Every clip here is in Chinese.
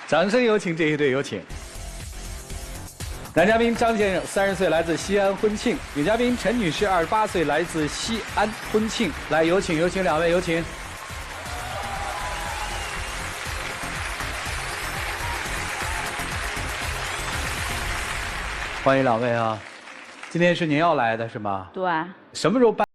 掌声有请这一对，有请。男嘉宾张先生30岁，来自西安婚庆；女嘉宾陈女士28岁，来自西安婚庆。来，有请两位，有请。欢迎两位啊！今天是您要来的是吗？对。什么时候办？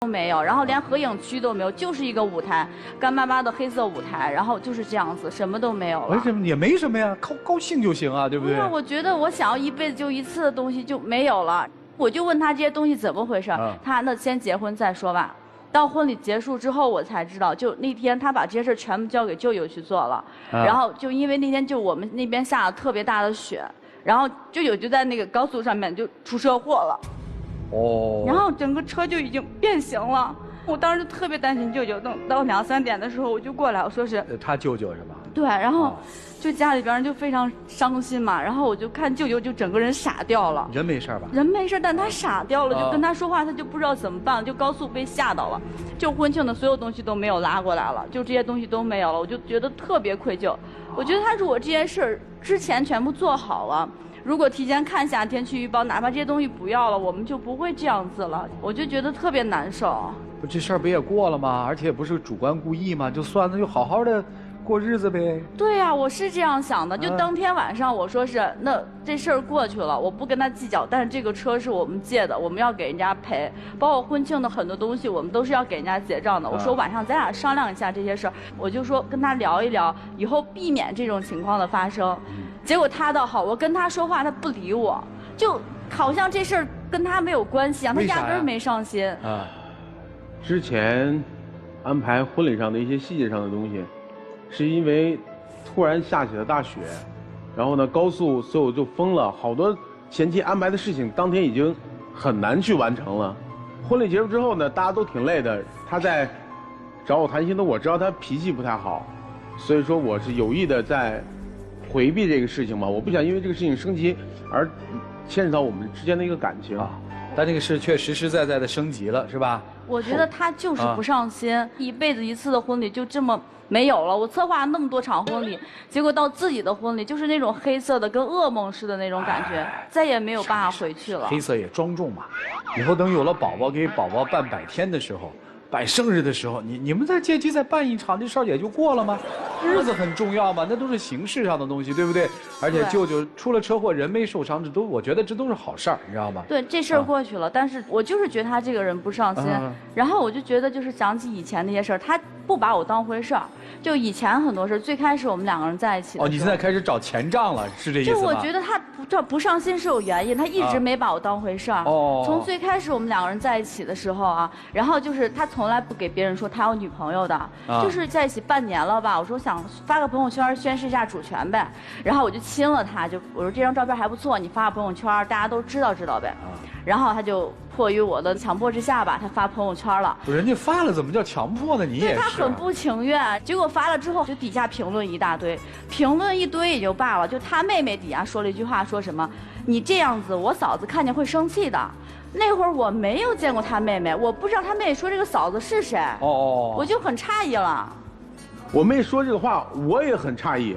都没有，然后连合影区都没有，就是一个舞台，干巴巴的黑色舞台，然后就是这样子，什么都没有了。为什么也没什么呀？高兴就行啊，对不对？我觉得我想要一辈子就一次的东西就没有了，我就问他这些东西怎么回事，他那先结婚再说吧。到婚礼结束之后，我才知道，就那天他把这些事全部交给舅舅去做了，然后就因为那天就我们那边下了特别大的雪，然后舅舅就在那个高速上面就出车祸了。哦，然后整个车就已经变形了，我当时特别担心舅舅。等到2、3点的时候，我就过来，我说是他舅舅是吧？对，然后就家里边人就非常伤心嘛，然后我就看舅舅就整个人傻掉了。人没事吧？人没事，但他傻掉了，就跟他说话，他就不知道怎么办，就高速被吓到了，就婚庆的所有东西都没有拉过来了，就这些东西都没有了，我就觉得特别愧疚。我觉得他如果这件事儿之前全部做好了。如果提前看下天气预报，哪怕这些东西不要了，我们就不会这样子了。我就觉得特别难受。不，这事儿不也过了吗？而且也不是主观故意吗？就算了，就好好的过日子呗。对呀，我是这样想的。就当天晚上我说是，那这事儿过去了，我不跟他计较。但是这个车是我们借的，我们要给人家赔。包括婚庆的很多东西，我们都是要给人家结账的。我说晚上咱俩商量一下这些事儿，我就说跟他聊一聊，以后避免这种情况的发生。结果他倒好，我跟他说话，他不理我，就好像这事儿跟他没有关系啊，他压根儿没上心。啊，之前安排婚礼上的一些细节上的东西，是因为突然下起了大雪，然后呢高速所有就封了，好多前期安排的事情当天已经很难去完成了。婚礼结束之后呢，大家都挺累的，他在找我谈心的，我知道他脾气不太好，所以说我是有意的在回避这个事情嘛，我不想因为这个事情升级而牵扯到我们之间的一个感情。但这个事却实实在在的升级了，是吧？我觉得他就是不上心，一辈子一次的婚礼就这么没有了。我策划那么多场婚礼，结果到自己的婚礼就是那种黑色的，跟噩梦似的那种感觉，再也没有办法回去了。黑色也庄重嘛，以后等有了宝宝，给宝宝办100天的时候。办生日的时候，你们在借机再办一场，这事儿也就过了吗？日子很重要嘛，那都是形式上的东西，对不对？而且舅舅出了车祸，人没受伤，我觉得这都是好事儿，你知道吗？对，这事儿过去了，但是我就是觉得他这个人不上心，然后我就觉得就是想起以前那些事儿，他不把我当回事儿。就以前很多事，最开始我们2个人在一起的时候，哦，你现在开始找前账了，是这意思吗？就我觉得他不上心是有原因，他一直没把我当回事儿。哦，从最开始我们2个人在一起的时候啊，然后就是他从来不给别人说他有女朋友的，就是在一起半年了吧，我说想发个朋友圈宣示一下主权呗，然后我就亲了他，我说这张照片还不错，你发个朋友圈，大家都知道呗。然后他就迫于我的强迫之下吧，他发朋友圈了。人家发了，怎么叫强迫呢？你也是。他很不情愿，结果发了之后，就底下评论一大堆，评论一堆也就罢了，就他妹妹底下说了一句话，说什么你这样子，我嫂子看见会生气的。那会儿我没有见过他妹妹，我不知道他妹妹说这个嫂子是谁。我就很诧异了。我妹说这个话，我也很诧异，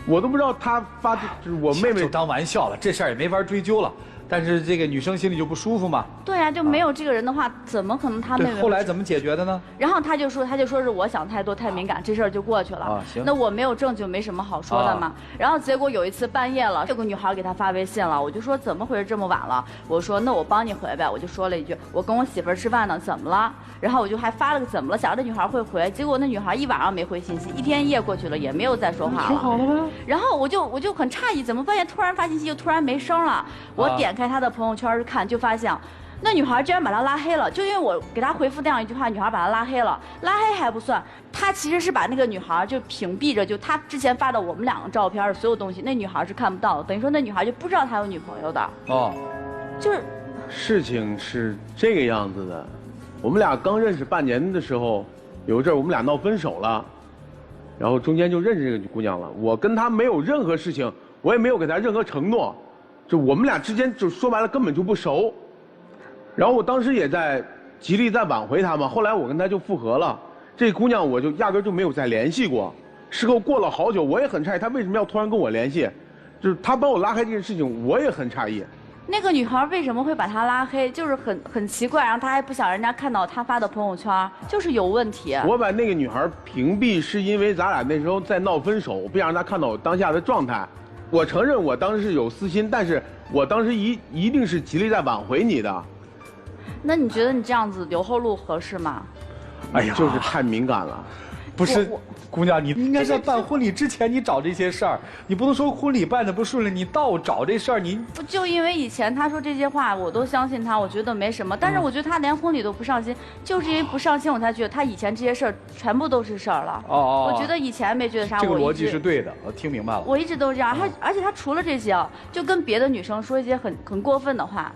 我都不知道她发就是我妹妹。就当玩笑了，这事儿也没法追究了。但是这个女生心里就不舒服嘛。对呀，就没有这个人的话，怎么可能他妹妹？后来怎么解决的呢？然后他就说是我想太多太敏感，这事儿就过去了。行。那我没有证据，没什么好说的嘛。然后结果有一次半夜了，有个女孩给他发微信了，我就说怎么回事这么晚了？我说那我帮你回呗，我就说了一句我跟我媳妇儿吃饭呢，怎么了？然后我就还发了个怎么了，想着那女孩会回，结果那女孩一晚上没回信息，一天一夜过去了也没有再说话了。说好了吗？然后我就很诧异，怎么半夜突然发信息又突然没声了？我点开她的朋友圈看，就发现那女孩居然把他拉黑了，就因为我给他回复那样一句话，女孩把他拉黑了。拉黑还不算，他其实是把那个女孩就屏蔽着，就他之前发的我们2个照片所有东西，那女孩是看不到的，等于说那女孩就不知道他有女朋友的。就是事情是这个样子的，我们俩刚认识半年的时候，有一阵我们俩闹分手了，然后中间就认识这个姑娘了。我跟她没有任何事情，我也没有给她任何承诺。就我们俩之间就说白了根本就不熟，然后我当时也在极力在挽回她嘛，后来我跟她就复合了，这姑娘我就压根就没有再联系过。事后过了好久，我也很诧异，她为什么要突然跟我联系？就是她把我拉黑这件事情，我也很诧异。那个女孩为什么会把他拉黑？就是很奇怪，然后他还不想人家看到他发的朋友圈，就是有问题。我把那个女孩屏蔽是因为咱俩那时候在闹分手，我不想让她看到我当下的状态。我承认我当时是有私心，但是我当时一定是极力在挽回你的。那你觉得你这样子留后路合适吗？哎呀，就是太敏感了。不是，姑娘，你应该在办婚礼之前你找这些事儿，你不能说婚礼办的不顺利，你倒找这事儿，你不就因为以前他说这些话，我都相信他，我觉得没什么。但是我觉得他连婚礼都不上心，就是因为不上心，我才觉得他以前这些事儿全部都是事儿了。我觉得以前没觉得啥。这个逻辑是对的，我听明白了。我一直都是这样，而且他除了这些啊，就跟别的女生说一些很过分的话，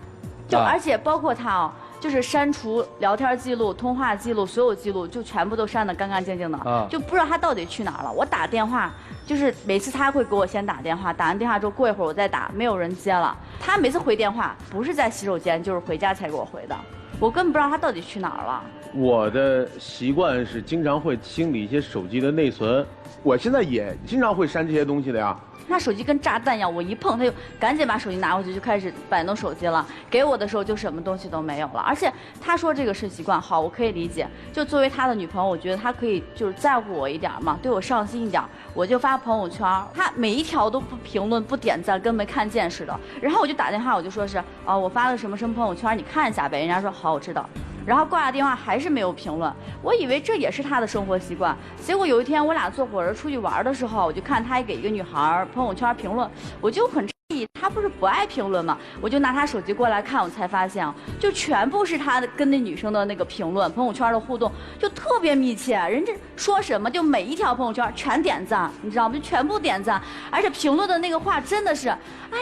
而且包括他啊。就是删除聊天记录、通话记录，所有记录就全部都删得干干净净的，就不知道他到底去哪儿了。我打电话，就是每次他会给我先打电话，打完电话之后过一会儿我再打，没有人接了。他每次回电话不是在洗手间，就是回家才给我回的，我根本不知道他到底去哪儿了。我的习惯是经常会清理一些手机的内存，我现在也经常会删这些东西的呀。他手机跟炸弹一样，我一碰他就赶紧把手机拿回去，就开始摆弄手机了。给我的时候就什么东西都没有了。而且他说这个是习惯，好，我可以理解。就作为他的女朋友，我觉得他可以就是在乎我一点嘛，对我上心一点。我就发朋友圈，他每一条都不评论、不点赞，跟没看见似的。然后我就打电话，我就说是我发了什么什么朋友圈，你看一下呗。人家说好，我知道。然后挂了电话还是没有评论，我以为这也是他的生活习惯。结果有一天我俩坐火车出去玩的时候，我就看他给一个女孩朋友圈评论，我就很诧异，他不是不爱评论吗？我就拿他手机过来看，我才发现就全部是他跟那女生的那个评论，朋友圈的互动就特别密切，人家说什么就每一条朋友圈全点赞，你知道吗？就全部点赞，而且评论的那个话真的是，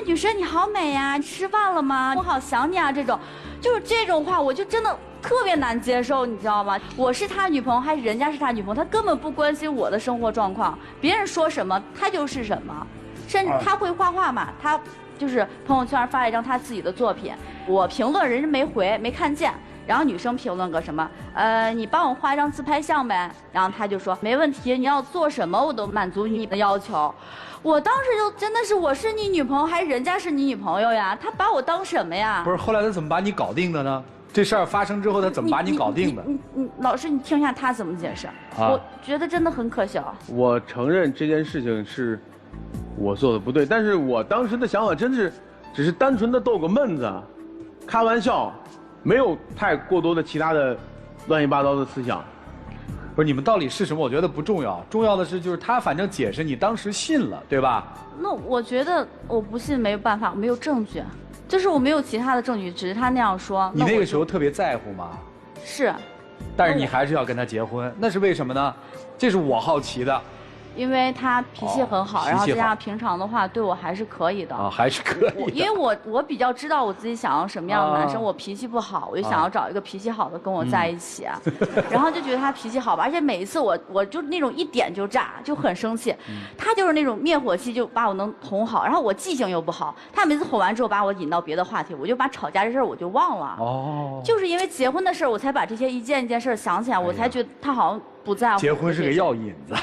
女神你好美呀，你吃饭了吗？我好想你啊，这种，就是这种话我就真的特别难接受，你知道吗？我是他女朋友还是人家是他女朋友，他根本不关心我的生活状况，别人说什么他就是什么。甚至他会画画嘛，他就是朋友圈发了一张他自己的作品，我评论人家没回没看见，然后女生评论个什么你帮我画一张自拍像呗，然后他就说没问题，你要做什么我都满足你的要求。我当时就真的是，我是你女朋友还是人家是你女朋友呀？他把我当什么呀？不是，后来他怎么把你搞定的呢？这事儿发生之后，他怎么把你搞定的？你老师，你听一下他怎么解释。我觉得真的很可笑。我承认这件事情是我做的不对，但是我当时的想法真是只是单纯的逗个闷子，开玩笑，没有太过多的其他的乱七八糟的思想。不是你们到底是什么？我觉得不重要，重要的是就是他反正解释你当时信了，对吧？那我觉得我不信没有办法，我没有证据，就是我没有其他的证据，只是他那样说。你那个时候特别在乎吗？是。但是你还是要跟他结婚，那是为什么呢？这是我好奇的。因为他脾气很好，然后再加上平常的话对我还是可以的啊，还是可以的。因为我比较知道我自己想要什么样的男生，我脾气不好，我就想要找一个脾气好的跟我在一起，然后就觉得他脾气好吧，而且每一次我就那种一点就炸，就很生气，他就是那种灭火器，就把我能哄好，然后我记性又不好，他每次哄完之后把我引到别的话题，我就把吵架这事儿我就忘了。哦，就是因为结婚的事儿，我才把这些一件一件事儿想起来，我才觉得他好像不在乎。结婚是个药引子。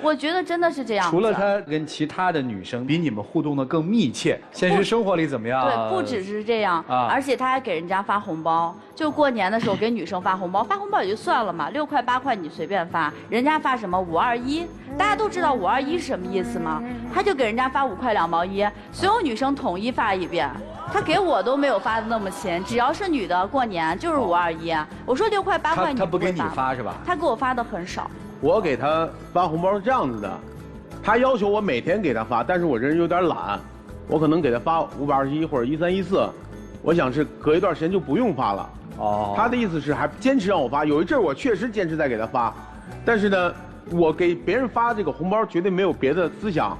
我觉得真的是这样。除了他跟其他的女生比你们互动的更密切，现实生活里怎么样？对，不只是这样，而且他还给人家发红包。就过年的时候给女生发红包，发红包也就算了嘛，6块8块你随便发，人家发什么521，大家都知道521是什么意思吗？他就给人家发5块2毛1，所有女生统一发一遍。他给我都没有发的那么勤，只要是女的过年就是521。我说6块8块你他不给你发是吧？他给我发的很少。我给他发红包是这样子的，他要求我每天给他发，但是我这人有点懒，我可能给他发521或者1314，我想是隔一段时间就不用发了。哦，他的意思是还坚持让我发，有一阵我确实坚持在给他发，但是呢，我给别人发这个红包绝对没有别的思想，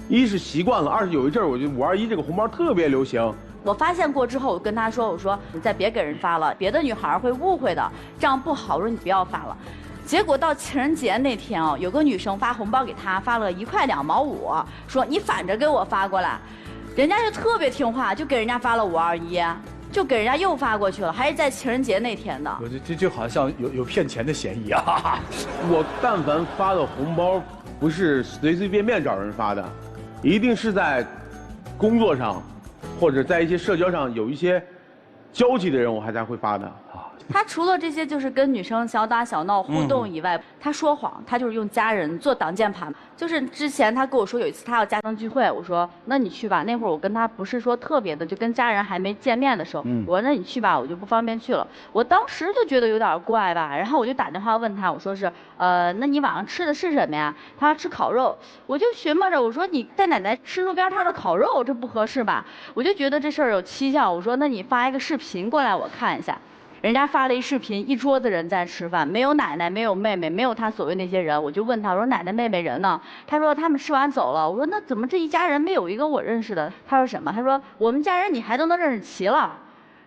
一是习惯了，二是有一阵我觉得521这个红包特别流行。我发现过之后，我跟他说，我说你再别给人发了，别的女孩会误会的，这样不好。我说你不要发了。结果到情人节那天哦，有个女生发红包给他，发了1块2毛5，说你反着给我发过来，人家就特别听话，就给人家发了521，就给人家又发过去了，还是在情人节那天的。这就好像有骗钱的嫌疑啊！我但凡发的红包不是随随便便找人发的，一定是在工作上或者在一些社交上有一些交集的人，我还才会发的啊。他除了这些就是跟女生小打小闹互动以外，他说谎，他就是用家人做挡箭牌。就是之前他跟我说有一次他要家庭聚会，我说那你去吧。那会儿我跟他不是说特别的，就跟家人还没见面的时候，我说那你去吧，我就不方便去了。我当时就觉得有点怪吧，然后我就打电话问他，我说是那你晚上吃的是什么呀？他说吃烤肉，我就寻摸着我说你带奶奶吃路边摊的烤肉，这不合适吧？我就觉得这事儿有蹊跷，我说那你发一个视频过来我看一下。人家发了一视频，一桌子人在吃饭，没有奶奶，没有妹妹，没有他所谓那些人。我就问他，我说奶奶妹妹人呢？他说他们吃完走了。我说那怎么这一家人没有一个我认识的？他说什么？他说我们家人你还都能认识齐了。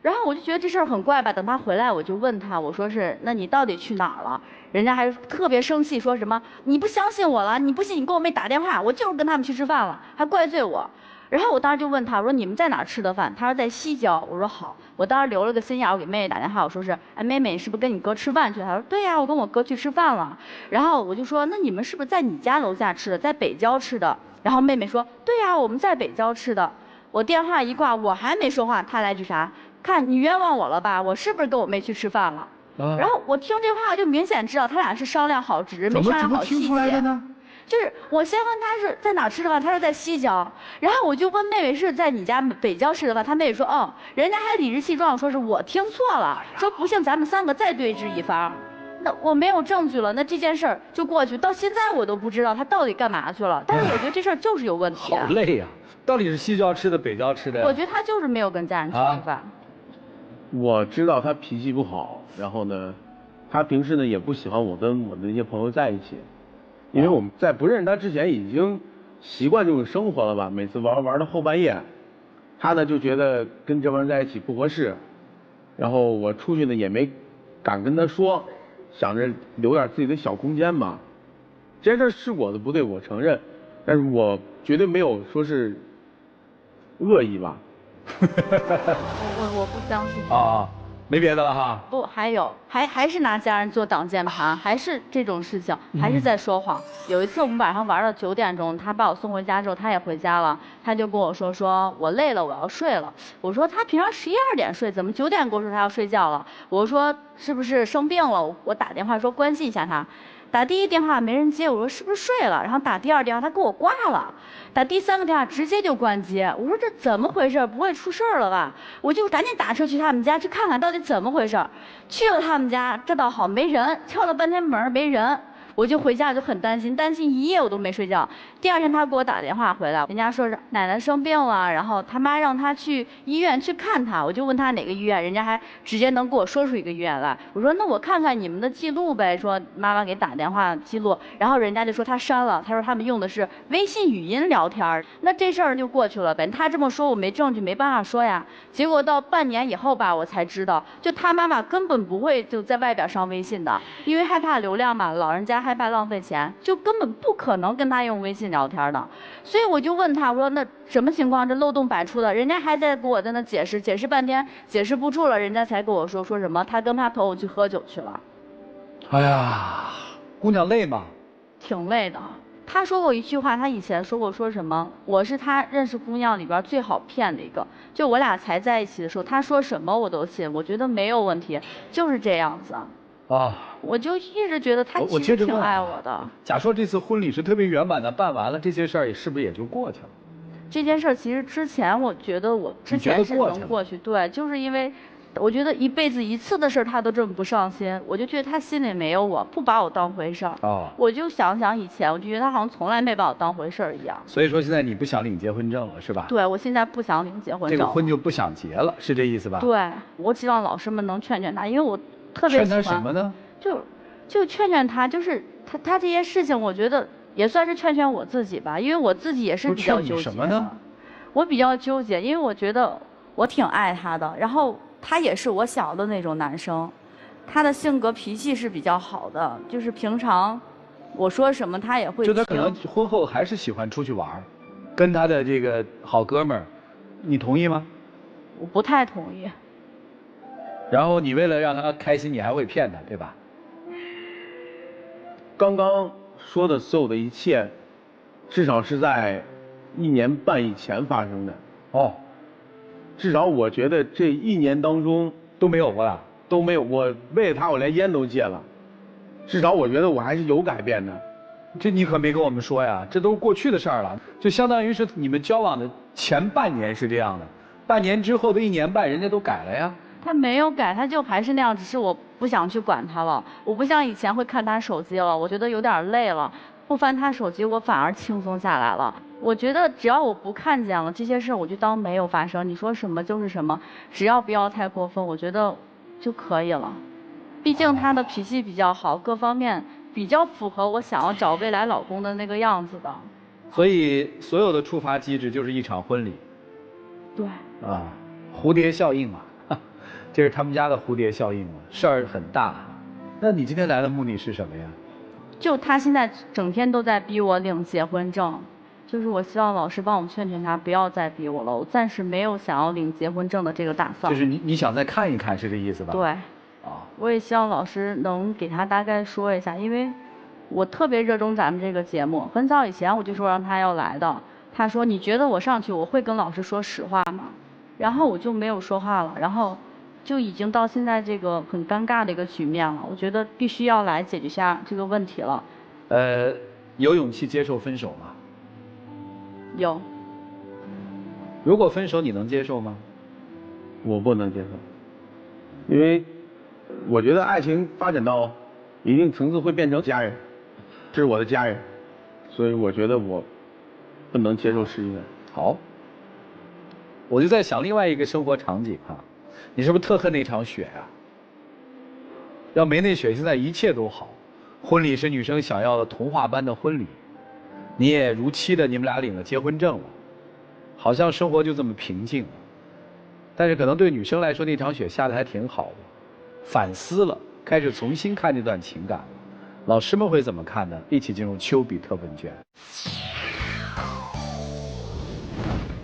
然后我就觉得这事儿很怪吧。等他回来，我就问他，我说是那你到底去哪儿了？人家还特别生气，说什么你不相信我了？你不信你给我妹打电话，我就是跟他们去吃饭了，还怪罪我。然后我当时就问他，我说你们在哪儿吃的饭？他说在西郊。我说好，我当时留了个心眼，我给妹妹打电话，我说是，哎妹妹，你是不是跟你哥吃饭去？他说对呀，我跟我哥去吃饭了。然后我就说那你们是不是在你家楼下吃的，在北郊吃的？然后妹妹说对呀，我们在北郊吃的。我电话一挂，我还没说话，他来句啥？看你冤枉我了吧？我是不是跟我妹去吃饭了？然后我听这话就明显知道他俩是商量好，只是没商量好细节。怎么听出来的呢？就是我先问他是在哪吃的饭，他说在西郊，然后我就问妹妹是在你家北郊吃的饭，他妹妹说哦，人家还理直气壮说是我听错了，说不信咱们3个再对峙一番。那我没有证据了，那这件事儿就过去，到现在我都不知道他到底干嘛去了。但是我觉得这事儿就是有问题。好累呀，到底是西郊吃的北郊吃的？我觉得他就是没有跟家人去吃饭。我知道他脾气不好，然后呢，他平时呢也不喜欢我跟我的那些朋友在一起。因为我们在不认识他之前已经习惯这种生活了吧，每次玩到后半夜，他呢就觉得跟这帮人在一起不合适，然后我出去呢也没敢跟他说，想着留点自己的小空间嘛。这件事是我的不对，我承认，但是我绝对没有说是恶意吧。我不相信啊。没别的了哈。不，还是拿家人做挡箭牌，还是这种事情，还是在说谎。有一次我们晚上玩到9点钟，他把我送回家之后，他也回家了，他就跟我说我累了，我要睡了。我说他平常11、12点睡，怎么9点跟我说他要睡觉了？我说是不是生病了？我打电话说关心一下他。打第1电话没人接，我说是不是睡了？然后打第2电话他给我挂了，打第3个电话直接就关机。我说这怎么回事？不会出事了吧？我就赶紧打车去他们家去看看到底怎么回事。去了他们家，这倒好没人，敲了半天门没人。我就回家就很担心一夜我都没睡觉。第二天他给我打电话回来，人家说是奶奶生病了，然后他妈让他去医院去看他，我就问他哪个医院，人家还直接能给我说出一个医院来。我说那我看看你们的记录呗，说妈妈给打电话记录，然后人家就说他删了，他说他们用的是微信语音聊天，那这事儿就过去了呗。他这么说我没证据没办法说呀。结果到半年以后吧，我才知道，就他妈妈根本不会就在外边上微信的，因为害怕流量嘛，老人家害怕浪费钱，就根本不可能跟他用微信聊天的。所以我就问他，我说那什么情况？这漏洞百出的，人家还在给我在那解释半天，解释不住了，人家才跟我说什么他跟他朋友去喝酒去了。哎呀，姑娘累吗？挺累的。他说过一句话，他以前说过，说什么我是他认识姑娘里边最好骗的一个，就我俩才在一起的时候，他说什么我都信，我觉得没有问题，就是这样子。啊，我就一直觉得他其实挺爱我的。假说这次婚礼是特别圆满的办完了，这些事儿是不是也就过去了？这件事儿其实之前我觉得我之前是能过去，对，就是因为我觉得一辈子一次的事儿他都这么不上心，我就觉得他心里没有我，不把我当回事儿。哦，我就想想以前，我就觉得他好像从来没把我当回事儿一样。所以说现在你不想领结婚证了是吧？对，我现在不想领结婚证。这个婚就不想结了，是这意思吧？对，我希望老师们能劝劝他，因为我特别喜欢。劝他什么呢？就劝劝他，就是他这些事情，我觉得也算是劝劝我自己吧，因为我自己也是比较纠结。什么呢？我比较纠结，因为我觉得我挺爱他的，然后他也是我想的那种男生，他的性格脾气是比较好的，就是平常我说什么他也会听。就他可能婚后还是喜欢出去玩，跟他的这个好哥们儿，你同意吗？我不太同意。然后你为了让他开心，你还会骗他，对吧？刚刚说的所有的一切，至少是在1年半以前发生的。哦，至少我觉得这1年当中都没有过了，都没有。我为了他，我连烟都戒了。至少我觉得我还是有改变的。这你可没跟我们说呀，这都是过去的事儿了。就相当于是你们交往的前半年是这样的，半年之后的1年半，人家都改了呀。他没有改，他就还是那样，只是我不想去管他了。我不像以前会看他手机了，我觉得有点累了。不翻他手机，我反而轻松下来了。我觉得只要我不看见了这些事，我就当没有发生。你说什么就是什么，只要不要太过分，我觉得就可以了。毕竟他的脾气比较好，各方面比较符合我想要找未来老公的那个样子的。所以所有的触发机制就是一场婚礼。对。啊，蝴蝶效应嘛。这是他们家的蝴蝶效应嘛，事儿很大。那你今天来的目的是什么呀？就他现在整天都在逼我领结婚证，就是我希望老师帮我劝劝他，不要再逼我了。我暂时没有想要领结婚证的这个打算。就是你想再看一看，是这意思吧？对。啊。我也希望老师能给他大概说一下，因为我特别热衷咱们这个节目，很早以前我就说让他要来的。他说你觉得我上去我会跟老师说实话吗？然后我就没有说话了，然后就已经到现在这个很尴尬的一个局面了，我觉得必须要来解决下这个问题了。有勇气接受分手吗？有。如果分手你能接受吗？我不能接受，因为我觉得爱情发展到一定层次会变成家人，这是我的家人，所以我觉得我不能接受实习的。好，我就在想另外一个生活场景哈。你是不是特恨那场雪啊？要没那雪，现在一切都好。婚礼是女生想要的童话般的婚礼，你也如期的，你们俩领了结婚证了，好像生活就这么平静了。但是可能对女生来说，那场雪下得还挺好的，反思了，开始重新看这段情感了。老师们会怎么看呢？一起进入丘比特问卷。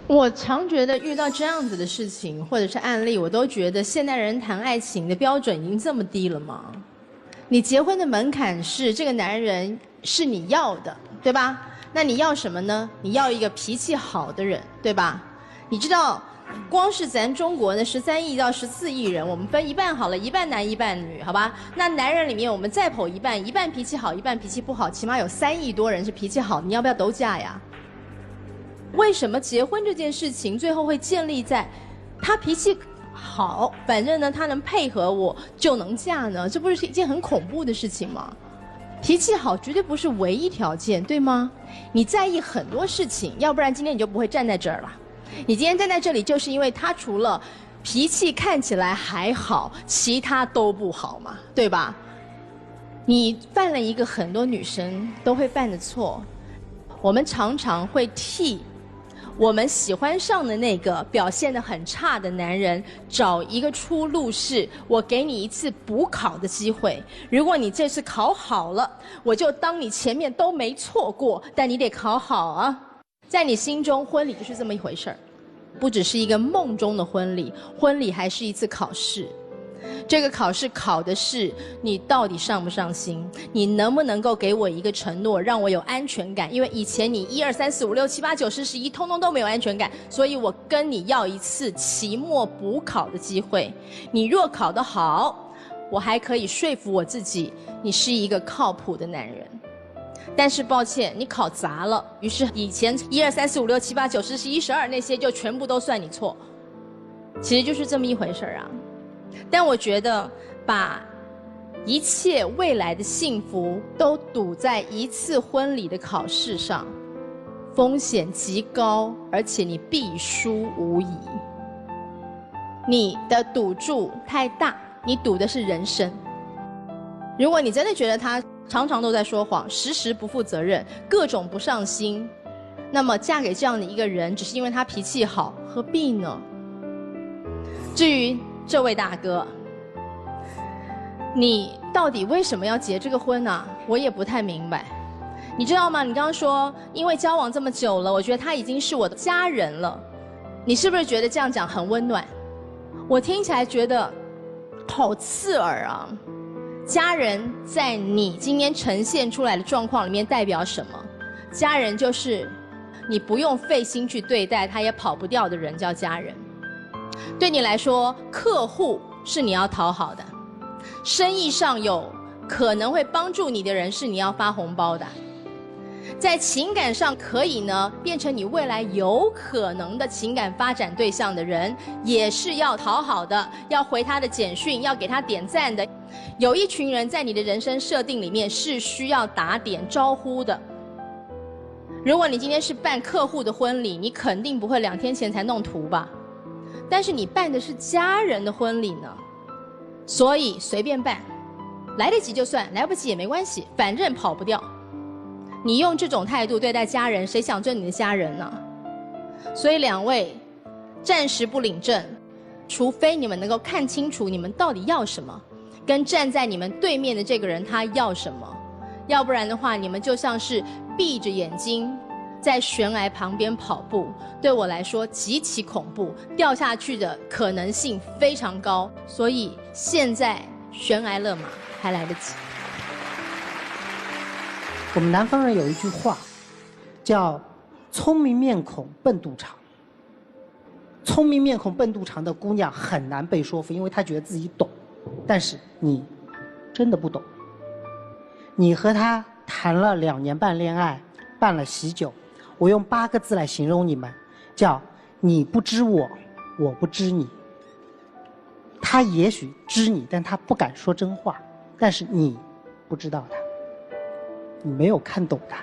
我常觉得遇到这样子的事情或者是案例，我都觉得现代人谈爱情的标准已经这么低了吗？你结婚的门槛是这个男人是你要的，对吧？那你要什么呢？你要一个脾气好的人，对吧？你知道，光是咱中国的13亿到14亿人，我们分一半好了，一半男一半女，好吧？那男人里面我们再剖一半，一半脾气好，一半脾气不好，起码有3亿多人是脾气好，你要不要都嫁呀？为什么结婚这件事情最后会建立在他脾气好，反正呢他能配合我就能嫁呢？这不是一件很恐怖的事情吗？脾气好绝对不是唯一条件，对吗？你在意很多事情，要不然今天你就不会站在这儿了。你今天站在这里，就是因为他除了脾气看起来还好，其他都不好嘛，对吧？你犯了一个很多女生都会犯的错，我们常常会替我们喜欢上的那个表现得很差的男人找一个出路，是我给你一次补考的机会，如果你这次考好了，我就当你前面都没错过，但你得考好啊。在你心中，婚礼就是这么一回事儿，不只是一个梦中的婚礼，婚礼还是一次考试。这个考试考的是你到底上不上心，你能不能够给我一个承诺，让我有安全感。因为以前你1、2、3、4、5、6、7、8、9、10、11通通都没有安全感，所以我跟你要一次期末补考的机会。你若考得好，我还可以说服我自己，你是一个靠谱的男人。但是抱歉，你考砸了，于是以前1、2、3、4、5、6、7、8、9、10、11、12那些就全部都算你错。其实就是这么一回事啊。但我觉得把一切未来的幸福都赌在一次婚礼的考试上，风险极高，而且你必输无疑。你的赌注太大，你赌的是人生。如果你真的觉得他常常都在说谎，时时不负责任，各种不上心，那么嫁给这样的一个人，只是因为他脾气好，何必呢？至于这位大哥，你到底为什么要结这个婚呢？我也不太明白。你知道吗？你刚刚说，因为交往这么久了，我觉得他已经是我的家人了。你是不是觉得这样讲很温暖？我听起来觉得好刺耳啊。家人在你今天呈现出来的状况里面代表什么？家人就是你不用费心去对待，他也跑不掉的人叫家人。对你来说，客户是你要讨好的，生意上有可能会帮助你的人是你要发红包的，在情感上可以呢变成你未来有可能的情感发展对象的人，也是要讨好的，要回他的简讯，要给他点赞的。有一群人在你的人生设定里面是需要打点招呼的。如果你今天是办客户的婚礼，你肯定不会2天前才弄图吧？但是你办的是家人的婚礼呢，所以随便办，来得及就算，来不及也没关系，反正跑不掉。你用这种态度对待家人，谁想做你的家人呢？所以2位暂时不领证，除非你们能够看清楚你们到底要什么，跟站在你们对面的这个人他要什么，要不然的话，你们就像是闭着眼睛在悬崖旁边跑步，对我来说极其恐怖，掉下去的可能性非常高。所以现在悬崖勒马还来得及。我们南方人有一句话，叫“聪明面孔笨肚肠”。聪明面孔笨肚肠的姑娘很难被说服，因为她觉得自己懂，但是你真的不懂。你和他谈了2年半恋爱，办了喜酒，我用8个字来形容你们，叫你不知我，我不知你。他也许知你，但他不敢说真话，但是你不知道他，你没有看懂他。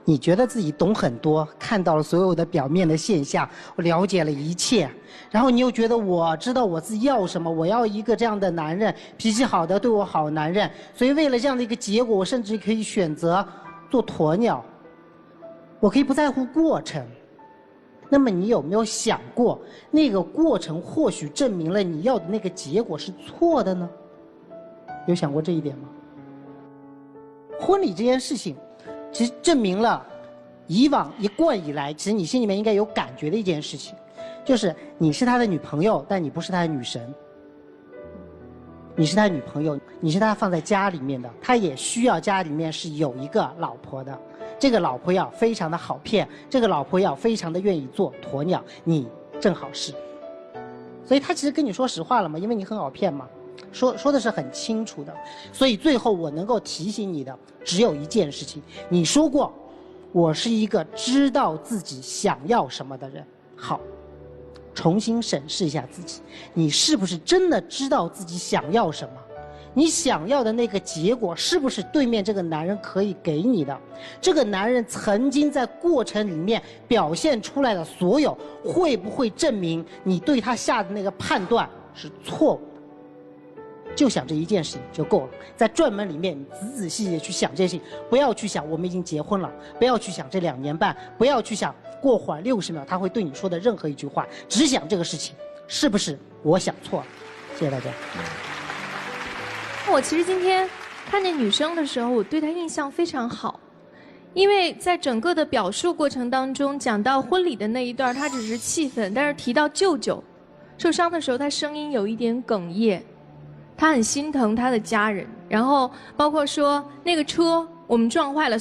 你觉得自己懂很多，看到了所有的表面的现象，我了解了一切，然后你又觉得我知道我自己要什么，我要一个这样的男人，脾气好的对我好男人，所以为了这样的一个结果，我甚至可以选择做鸵鸟，我可以不在乎过程。那么你有没有想过，那个过程或许证明了你要的那个结果是错的呢？有想过这一点吗？婚礼这件事情其实证明了以往一贯以来，其实你心里面应该有感觉的一件事情，就是你是他的女朋友，但你不是他的女神。你是他的女朋友，你是他放在家里面的，他也需要家里面是有一个老婆的，这个老婆要非常的好骗，这个老婆要非常的愿意做鸵鸟，你正好是。所以他其实跟你说实话了嘛，因为你很好骗嘛，说的是很清楚的。所以最后我能够提醒你的只有一件事情，你说过我是一个知道自己想要什么的人。好，重新审视一下自己，你是不是真的知道自己想要什么？你想要的那个结果是不是对面这个男人可以给你的？这个男人曾经在过程里面表现出来的所有，会不会证明你对他下的那个判断是错误的？就想这一件事情就够了。在转门里面，你仔仔细细去想这件事情，不要去想我们已经结婚了，不要去想这2年半，不要去想过会儿60秒他会对你说的任何一句话，只想这个事情是不是我想错了。谢谢大家。我其实今天看见女生的时候，我对她印象非常好，因为在整个的表述过程当中，讲到婚礼的那一段，她只是气愤，但是提到舅舅受伤的时候，她声音有一点哽咽，她很心疼她的家人，然后包括说那个车我们撞坏了。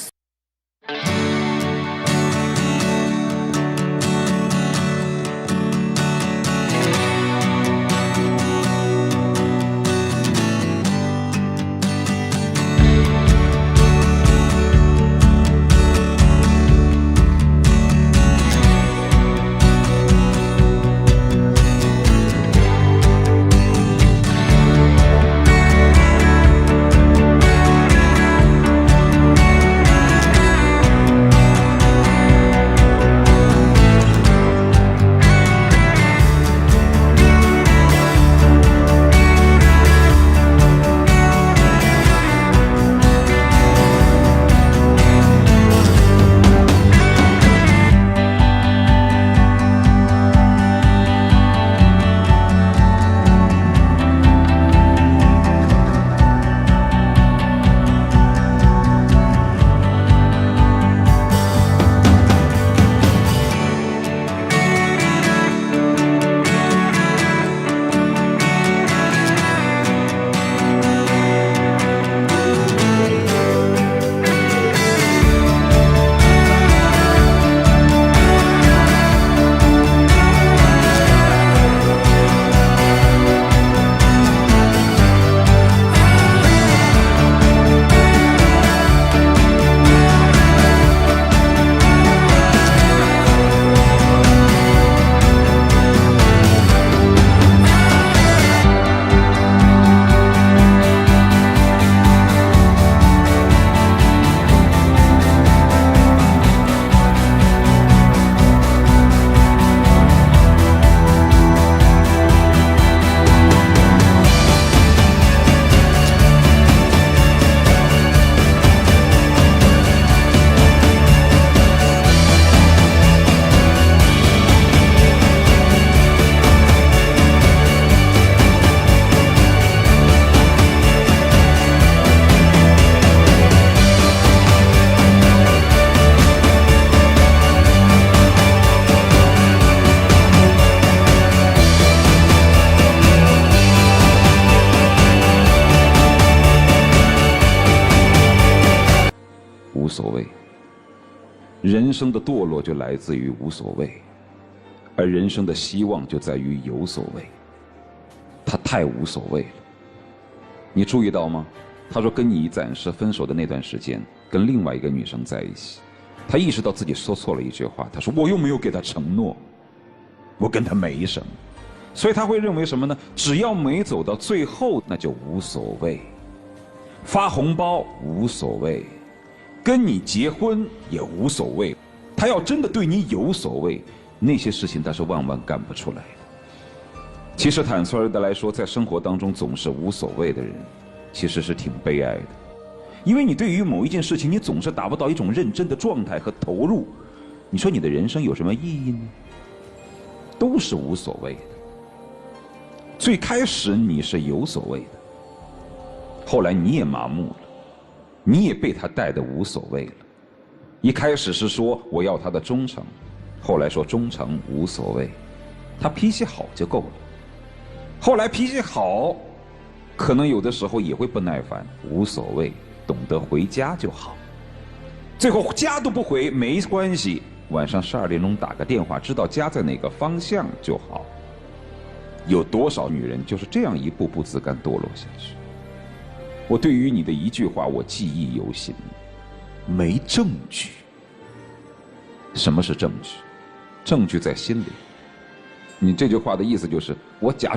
所谓。人生的堕落就来自于无所谓，而人生的希望就在于有所谓。他太无所谓了，你注意到吗？他说跟你暂时分手的那段时间，跟另外一个女生在一起，他意识到自己说错了一句话，他说我又没有给他承诺，我跟他没什么，所以他会认为什么呢？只要没走到最后，那就无所谓。发红包无所谓，跟你结婚也无所谓。他要真的对你有所谓，那些事情他是万万干不出来的。其实坦率的来说，在生活当中总是无所谓的人，其实是挺悲哀的。因为你对于某一件事情，你总是达不到一种认真的状态和投入，你说你的人生有什么意义呢？都是无所谓的。最开始你是有所谓的，后来你也麻木了，你也被他带得无所谓了。一开始是说我要他的忠诚，后来说忠诚无所谓，他脾气好就够了。后来脾气好，可能有的时候也会不耐烦，无所谓，懂得回家就好。最后家都不回没关系，晚上12点钟打个电话，知道家在哪个方向就好。有多少女人就是这样一步步自甘堕落下去？我对于你的一句话我记忆犹新，没证据。什么是证据？证据在心里。你这句话的意思就是我假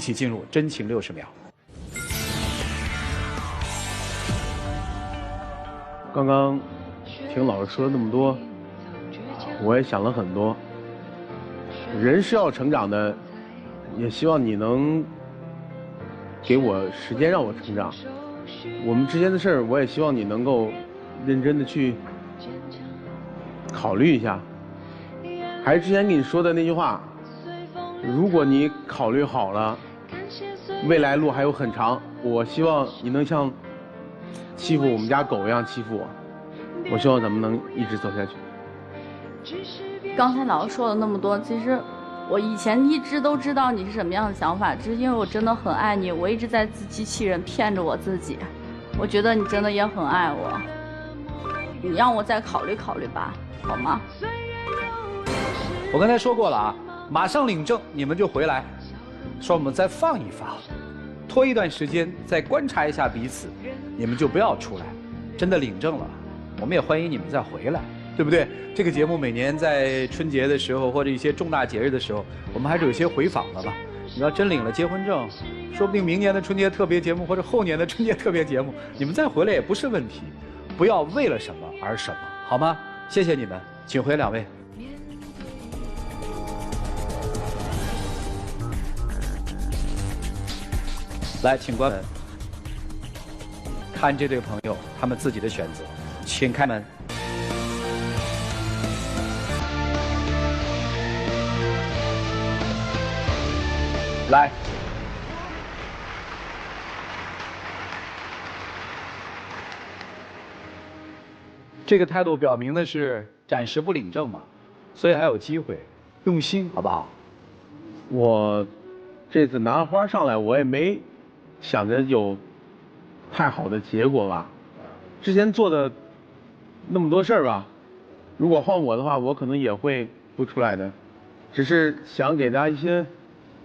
起进入真情60秒。刚刚听老师说了那么多，我也想了很多。人是要成长的，也希望你能给我时间让我成长。我们之间的事儿，我也希望你能够认真的去考虑一下。还是之前跟你说的那句话，如果你考虑好了，未来路还有很长。我希望你能像欺负我们家狗一样欺负我。我希望咱们能一直走下去。刚才老师说了那么多，其实我以前一直都知道你是什么样的想法，只是因为我真的很爱你，我一直在自欺欺人，骗着我自己。我觉得你真的也很爱我，你让我再考虑考虑吧，好吗？我刚才说过了啊，马上领证，你们就回来，说我们再放一放，拖一段时间，再观察一下彼此，你们就不要出来。真的领证了，我们也欢迎你们再回来，对不对？这个节目每年在春节的时候或者一些重大节日的时候，我们还是有些回访的吧。你要真领了结婚证，说不定明年的春节特别节目或者后年的春节特别节目，你们再回来也不是问题。不要为了什么而什么，好吗？谢谢你们，请回2位。来，请关门。看这对朋友他们自己的选择，请开门。来，这个态度表明的是暂时不领证嘛，所以还有机会，用心好不好？我这次拿花上来，我也没想着有太好的结果吧。之前做的那么多事儿吧，如果换我的话，我可能也会不出来的。只是想给大家一些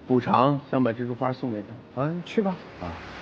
补偿，想把这束花送给他。去吧。啊。